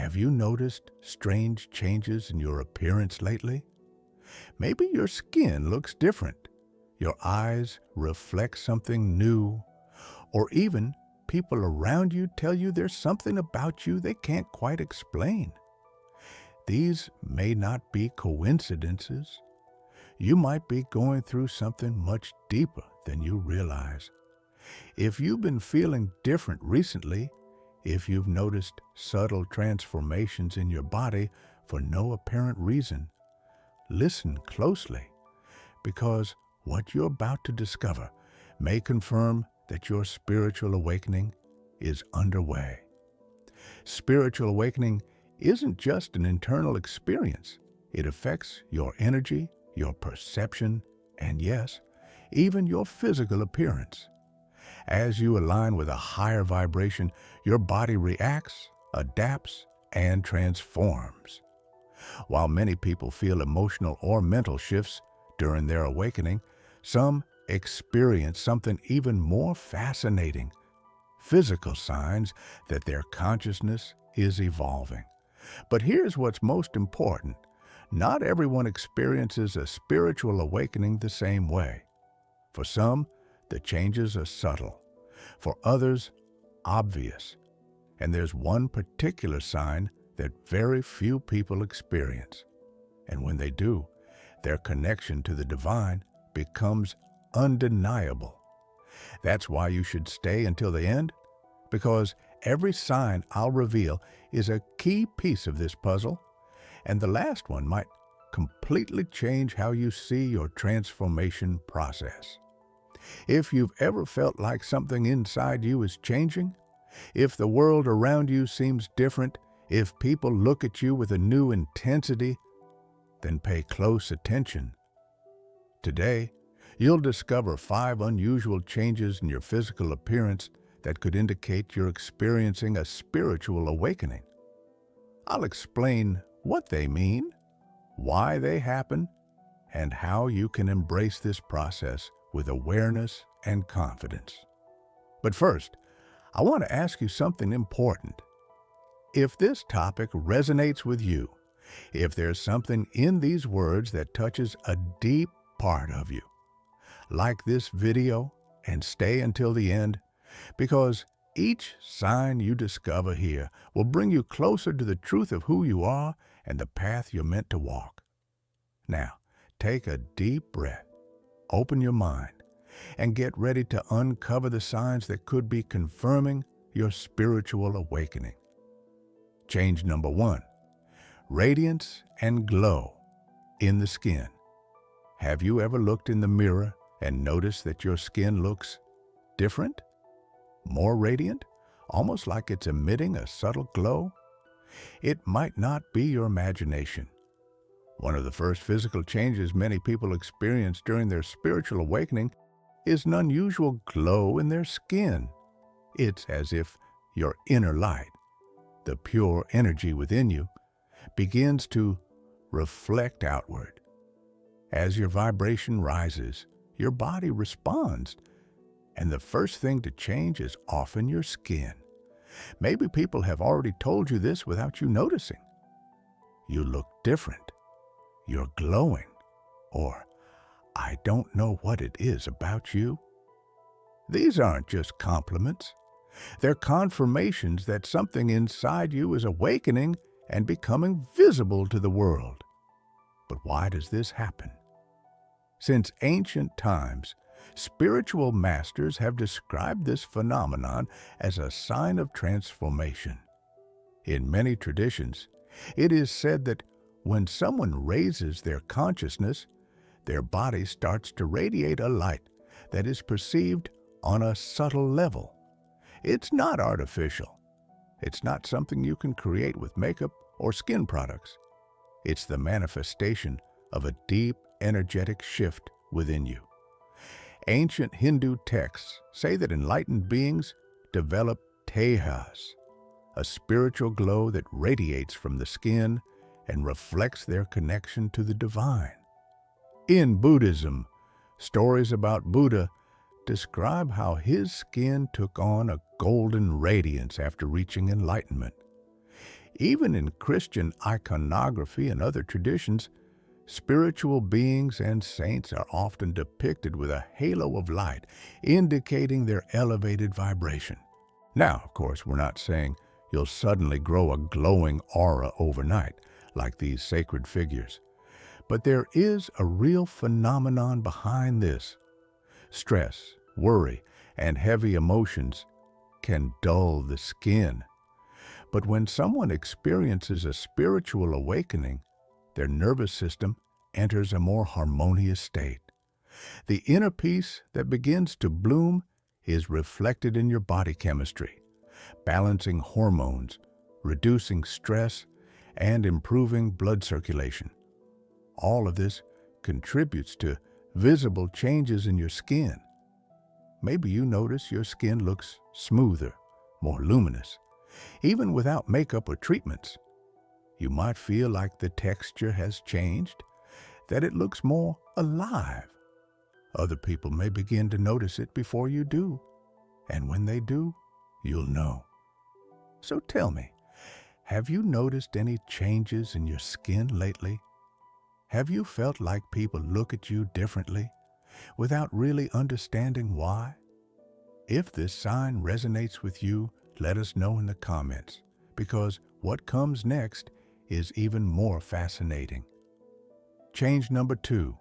Have you noticed strange changes in your appearance lately? Maybe your skin looks different, your eyes reflect something new, or even people around you tell you there's something about you they can't quite explain. These may not be coincidences. You might be going through something much deeper than you realize. If you've been feeling different recently, if you've noticed subtle transformations in your body for no apparent reason, listen closely, because what you're about to discover may confirm that your spiritual awakening is underway. Spiritual awakening isn't just an internal experience. It affects your energy, your perception, and yes, even your physical appearance. As you align with a higher vibration, your body reacts, adapts, and transforms. While many people feel emotional or mental shifts during their awakening, some experience something even more fascinating: physical signs that their consciousness is evolving. But here's what's most important. Not everyone experiences a spiritual awakening the same way. For some, the changes are subtle. For others, obvious. And there's one particular sign that very few people experience. And when they do, their connection to the divine becomes undeniable. That's why you should stay until the end, because every sign I'll reveal is a key piece of this puzzle, and the last one might completely change how you see your transformation process. If you've ever felt like something inside you is changing, if the world around you seems different, if people look at you with a new intensity, then pay close attention. Today, you'll discover 5 unusual changes in your physical appearance that could indicate you're experiencing a spiritual awakening. I'll explain what they mean, why they happen, and how you can embrace this process with awareness and confidence. But first, I want to ask you something important. If this topic resonates with you, if there's something in these words that touches a deep part of you, like this video and stay until the end, because each sign you discover here will bring you closer to the truth of who you are and the path you're meant to walk. Now, take a deep breath, open your mind, and get ready to uncover the signs that could be confirming your spiritual awakening. Change number 1, radiance and glow in the skin. Have you ever looked in the mirror and noticed that your skin looks different? More radiant? Almost like it's emitting a subtle glow? It might not be your imagination. One of the first physical changes many people experience during their spiritual awakening is an unusual glow in their skin. It's as if your inner light, the pure energy within you, begins to reflect outward. As your vibration rises, your body responds, and the first thing to change is often your skin. Maybe people have already told you this without you noticing. You look different. You're glowing. Or, I don't know what it is about you. These aren't just compliments. They're confirmations that something inside you is awakening and becoming visible to the world. But why does this happen? Since ancient times, spiritual masters have described this phenomenon as a sign of transformation. In many traditions, it is said that when someone raises their consciousness, their body starts to radiate a light that is perceived on a subtle level. It's not artificial. It's not something you can create with makeup or skin products. It's the manifestation of a deep energetic shift within you. Ancient Hindu texts say that enlightened beings develop tehas, a spiritual glow that radiates from the skin and reflects their connection to the divine. In Buddhism, stories about Buddha describe how his skin took on a golden radiance after reaching enlightenment. Even in Christian iconography and other traditions, spiritual beings and saints are often depicted with a halo of light, indicating their elevated vibration. Now, of course, we're not saying you'll suddenly grow a glowing aura overnight, like these sacred figures. But there is a real phenomenon behind this. Stress, worry, and heavy emotions can dull the skin. But when someone experiences a spiritual awakening, their nervous system enters a more harmonious state. The inner peace that begins to bloom is reflected in your body chemistry, balancing hormones, reducing stress, and improving blood circulation. All of this contributes to visible changes in your skin. Maybe you notice your skin looks smoother, more luminous, even without makeup or treatments. You might feel like the texture has changed, that it looks more alive. Other people may begin to notice it before you do, and when they do, you'll know. So tell me, have you noticed any changes in your skin lately? Have you felt like people look at you differently without really understanding why? If this sign resonates with you, let us know in the comments, because what comes next is even more fascinating. Change number 2,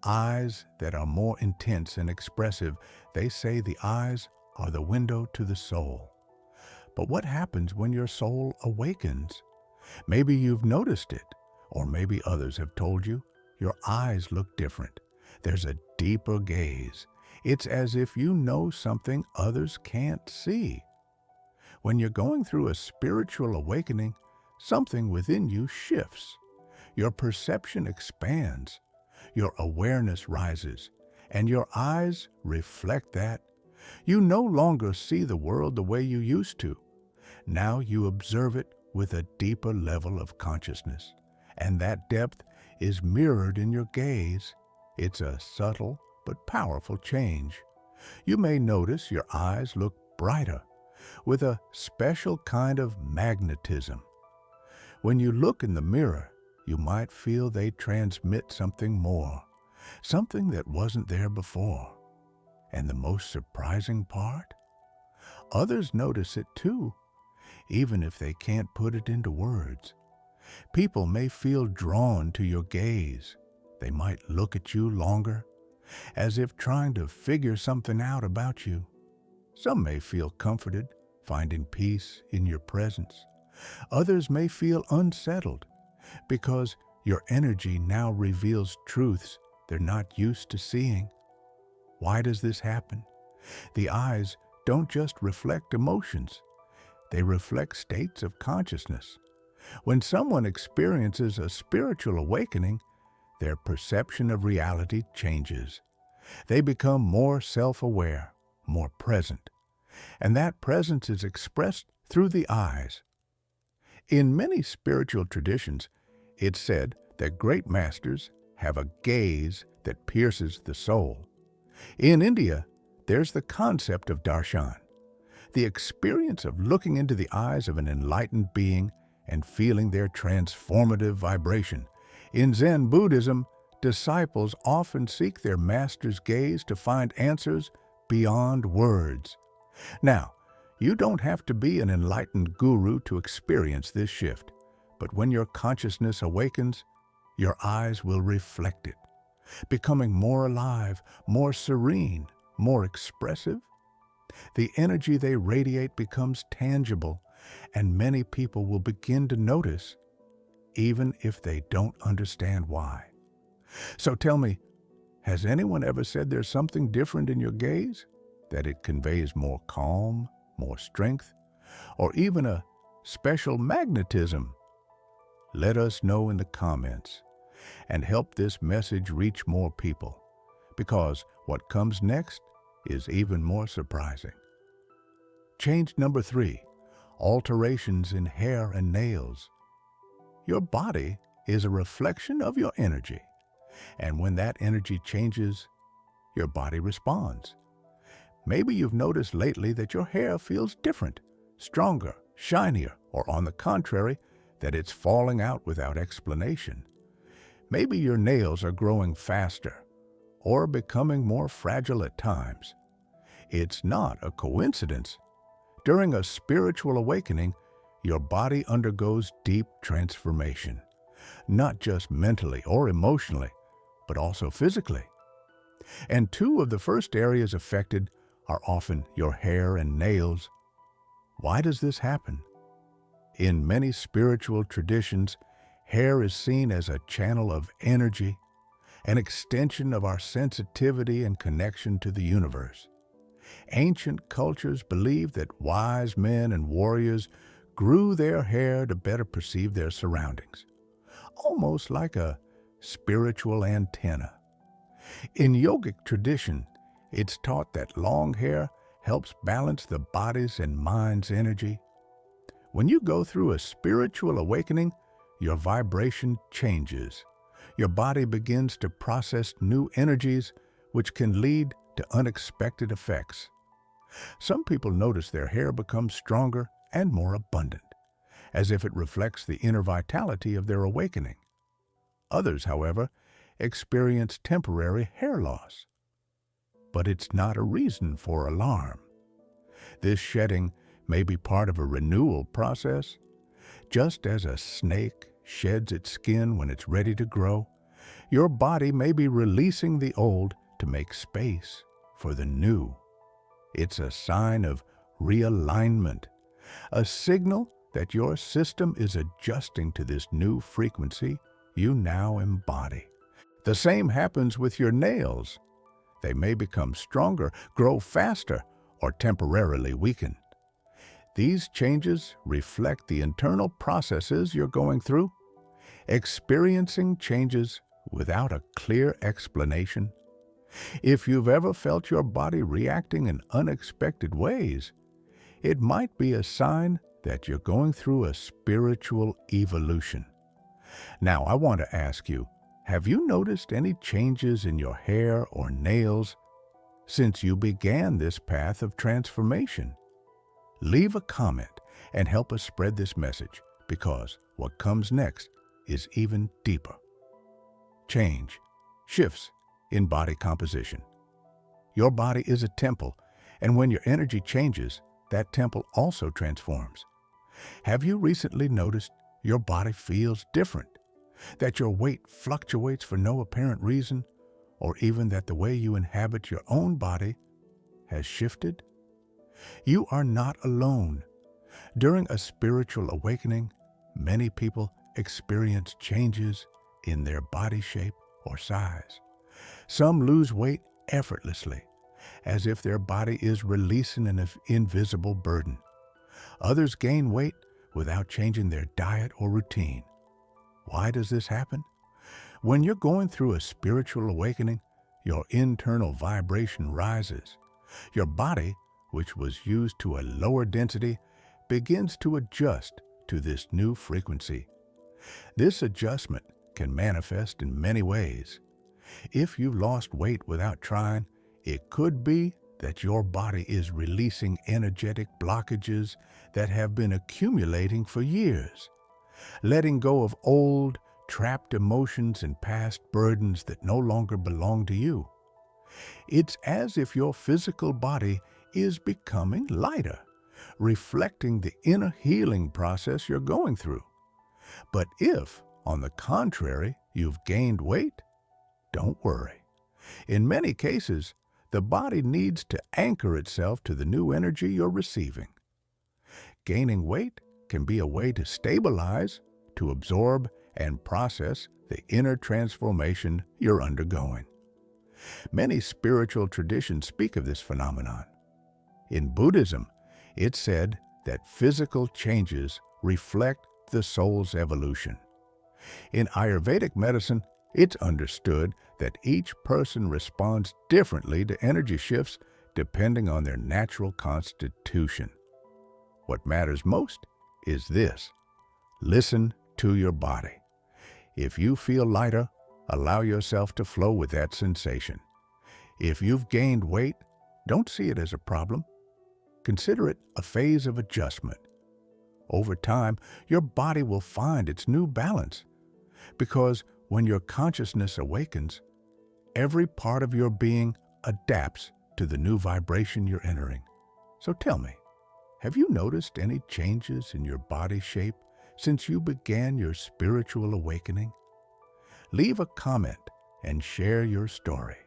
eyes that are more intense and expressive. They say the eyes are the window to the soul. But what happens when your soul awakens? Maybe you've noticed it, or maybe others have told you. Your eyes look different. There's a deeper gaze. It's as if you know something others can't see. When you're going through a spiritual awakening, something within you shifts. Your perception expands, your awareness rises, and your eyes reflect that. You no longer see the world the way you used to. Now you observe it with a deeper level of consciousness, and that depth is mirrored in your gaze. It's a subtle but powerful change. You may notice your eyes look brighter, with a special kind of magnetism. When you look in the mirror, you might feel they transmit something more, something that wasn't there before. And the most surprising part? Others notice it too, even if they can't put it into words. People may feel drawn to your gaze. They might look at you longer, as if trying to figure something out about you. Some may feel comforted, finding peace in your presence. Others may feel unsettled, because your energy now reveals truths they're not used to seeing. Why does this happen? The eyes don't just reflect emotions. They reflect states of consciousness. When someone experiences a spiritual awakening, their perception of reality changes. They become more self-aware, more present, and that presence is expressed through the eyes. In many spiritual traditions, it's said that great masters have a gaze that pierces the soul. In India, there's the concept of darshan, the experience of looking into the eyes of an enlightened being and feeling their transformative vibration. In Zen Buddhism, disciples often seek their master's gaze to find answers beyond words. Now, you don't have to be an enlightened guru to experience this shift, but when your consciousness awakens, your eyes will reflect it, becoming more alive, more serene, more expressive. The energy they radiate becomes tangible, and many people will begin to notice, even if they don't understand why. So tell me, has anyone ever said there's something different in your gaze? That it conveys more calm, more strength, or even a special magnetism? Let us know in the comments and help this message reach more people, because what comes next is even more surprising. Change number 3, alterations in hair and nails. Your body is a reflection of your energy, and when that energy changes, your body responds. Maybe you've noticed lately that your hair feels different, stronger, shinier, or on the contrary, that it's falling out without explanation. Maybe your nails are growing faster or becoming more fragile at times. It's not a coincidence. During a spiritual awakening, your body undergoes deep transformation, not just mentally or emotionally, but also physically. And two of the first areas affected are often your hair and nails. Why does this happen? In many spiritual traditions, hair is seen as a channel of energy, an extension of our sensitivity and connection to the universe. Ancient cultures believed that wise men and warriors grew their hair to better perceive their surroundings, almost like a spiritual antenna. In yogic tradition, it's taught that long hair helps balance the body's and mind's energy. When you go through a spiritual awakening, your vibration changes. Your body begins to process new energies, which can lead to unexpected effects. Some people notice their hair becomes stronger and more abundant, as if it reflects the inner vitality of their awakening. Others, however, experience temporary hair loss. But it's not a reason for alarm. This shedding may be part of a renewal process. Just as a snake sheds its skin when it's ready to grow, your body may be releasing the old to make space for the new. It's a sign of realignment, a signal that your system is adjusting to this new frequency you now embody. The same happens with your nails. They may become stronger, grow faster, or temporarily weaken. These changes reflect the internal processes you're going through. Experiencing changes without a clear explanation. If you've ever felt your body reacting in unexpected ways, it might be a sign that you're going through a spiritual evolution. Now, I want to ask you, have you noticed any changes in your hair or nails since you began this path of transformation? Leave a comment and help us spread this message, because what comes next is even deeper. Change, shifts in body composition. Your body is a temple, and when your energy changes, that temple also transforms. Have you recently noticed your body feels different? That your weight fluctuates for no apparent reason, or even that the way you inhabit your own body has shifted? You are not alone. During a spiritual awakening, many people experience changes in their body shape or size. Some lose weight effortlessly, as if their body is releasing an invisible burden. Others gain weight without changing their diet or routine. Why does this happen? When you're going through a spiritual awakening, your internal vibration rises. Your body, which was used to a lower density, begins to adjust to this new frequency. This adjustment can manifest in many ways. If you've lost weight without trying, it could be that your body is releasing energetic blockages that have been accumulating for years. Letting go of old, trapped emotions and past burdens that no longer belong to you. It's as if your physical body is becoming lighter, reflecting the inner healing process you're going through. But if, on the contrary, you've gained weight, don't worry. In many cases, the body needs to anchor itself to the new energy you're receiving. Gaining weight can be a way to stabilize, to absorb, and process the inner transformation you're undergoing. Many spiritual traditions speak of this phenomenon. In Buddhism, it's said that physical changes reflect the soul's evolution. In Ayurvedic medicine, it's understood that each person responds differently to energy shifts depending on their natural constitution. What matters most is this: listen to your body. If you feel lighter, allow yourself to flow with that sensation. If you've gained weight, don't see it as a problem. Consider it a phase of adjustment. Over time, your body will find its new balance because when your consciousness awakens, every part of your being adapts to the new vibration you're entering. So tell me, have you noticed any changes in your body shape since you began your spiritual awakening? Leave a comment and share your story.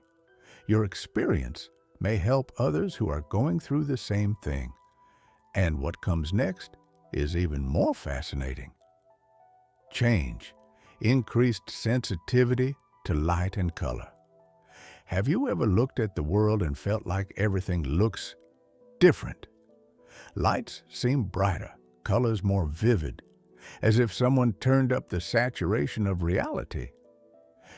Your experience may help others who are going through the same thing. And what comes next is even more fascinating. Change, increased sensitivity to light and color. Have you ever looked at the world and felt like everything looks different? Lights seem brighter, colors more vivid, as if someone turned up the saturation of reality.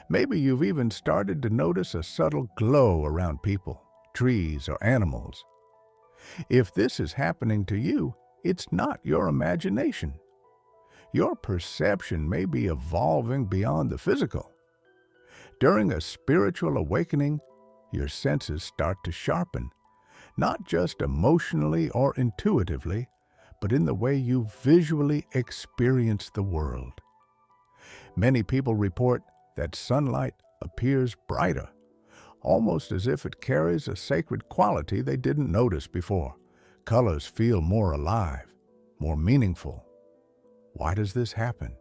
Maybe you've even started to notice a subtle glow around people, trees, or animals. If this is happening to you, it's not your imagination. Your perception may be evolving beyond the physical. During a spiritual awakening, your senses start to sharpen, not just emotionally or intuitively, but in the way you visually experience the world. Many people report that sunlight appears brighter, almost as if it carries a sacred quality they didn't notice before. Colors feel more alive, more meaningful. Why does this happen?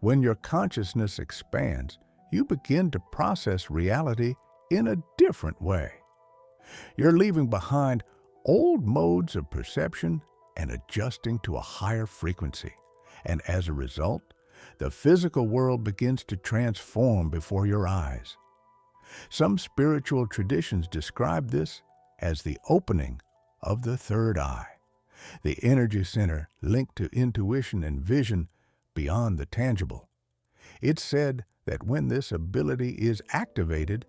When your consciousness expands, you begin to process reality in a different way. You're leaving behind old modes of perception and adjusting to a higher frequency. And as a result, the physical world begins to transform before your eyes. Some spiritual traditions describe this as the opening of the third eye, the energy center linked to intuition and vision beyond the tangible. It's said that when this ability is activated,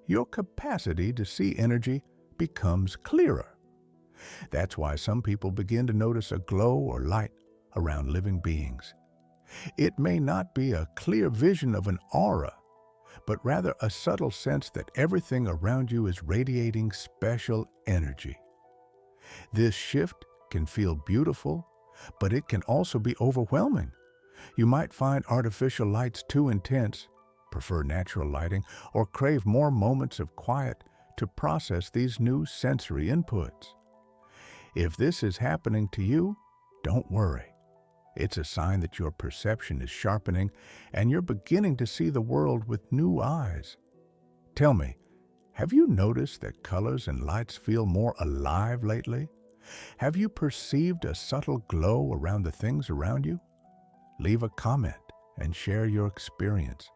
your capacity to see energy becomes clearer. That's why some people begin to notice a glow or light around living beings. It may not be a clear vision of an aura, but rather a subtle sense that everything around you is radiating special energy. This shift can feel beautiful, but it can also be overwhelming. You might find artificial lights too intense, prefer natural lighting, or crave more moments of quiet to process these new sensory inputs. If this is happening to you, don't worry. It's a sign that your perception is sharpening and you're beginning to see the world with new eyes. Tell me, have you noticed that colors and lights feel more alive lately? Have you perceived a subtle glow around the things around you? Leave a comment and share your experience.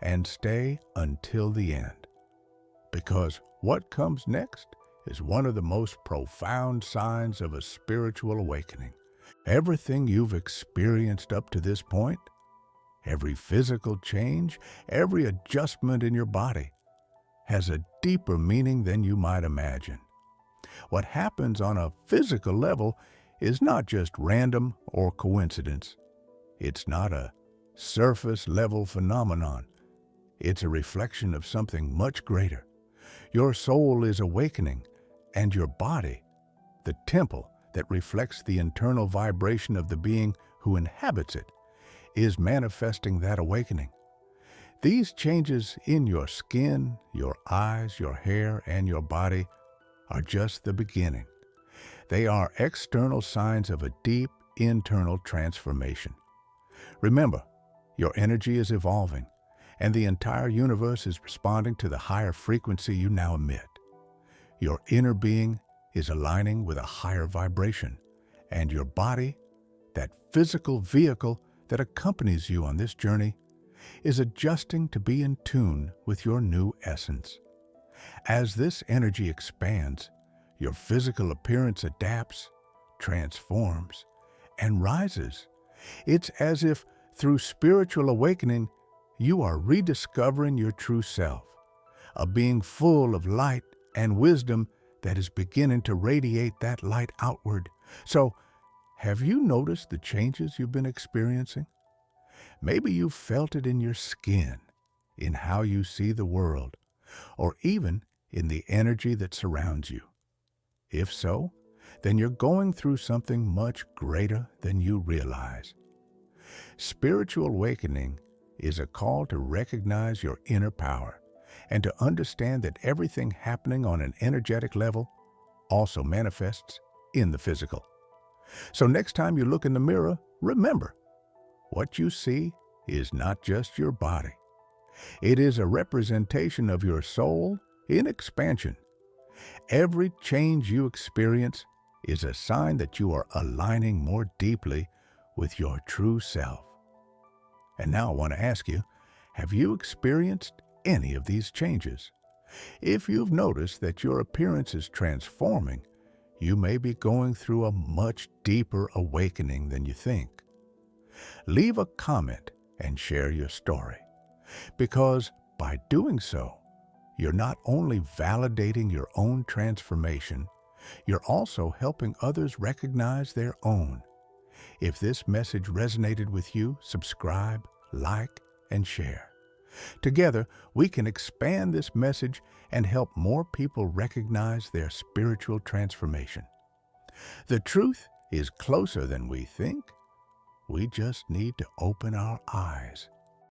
And stay until the end. Because what comes next is one of the most profound signs of a spiritual awakening. Everything you've experienced up to this point, every physical change, every adjustment in your body, has a deeper meaning than you might imagine. What happens on a physical level is not just random or coincidence. It's not a surface-level phenomenon. It's a reflection of something much greater. Your soul is awakening, and your body, the temple that reflects the internal vibration of the being who inhabits it, is manifesting that awakening. These changes in your skin, your eyes, your hair, and your body are just the beginning. They are external signs of a deep internal transformation. Remember, your energy is evolving, and the entire universe is responding to the higher frequency you now emit. Your inner being is aligning with a higher vibration, and your body, that physical vehicle that accompanies you on this journey, is adjusting to be in tune with your new essence. As this energy expands, your physical appearance adapts, transforms, and rises. It's as if through spiritual awakening, you are rediscovering your true self, a being full of light and wisdom that is beginning to radiate that light outward. So, have you noticed the changes you've been experiencing? Maybe you've felt it in your skin, in how you see the world, or even in the energy that surrounds you. If so, then you're going through something much greater than you realize. Spiritual awakening is a call to recognize your inner power and to understand that everything happening on an energetic level also manifests in the physical. So next time you look in the mirror, remember, what you see is not just your body. It is a representation of your soul in expansion. Every change you experience is a sign that you are aligning more deeply with your true self. And now I want to ask you, have you experienced any of these changes? If you've noticed that your appearance is transforming, you may be going through a much deeper awakening than you think. Leave a comment and share your story, because by doing so, you're not only validating your own transformation, you're also helping others recognize their own. If this message resonated with you, subscribe, like, and share. Together, we can expand this message and help more people recognize their spiritual transformation. The truth is closer than we think. We just need to open our eyes.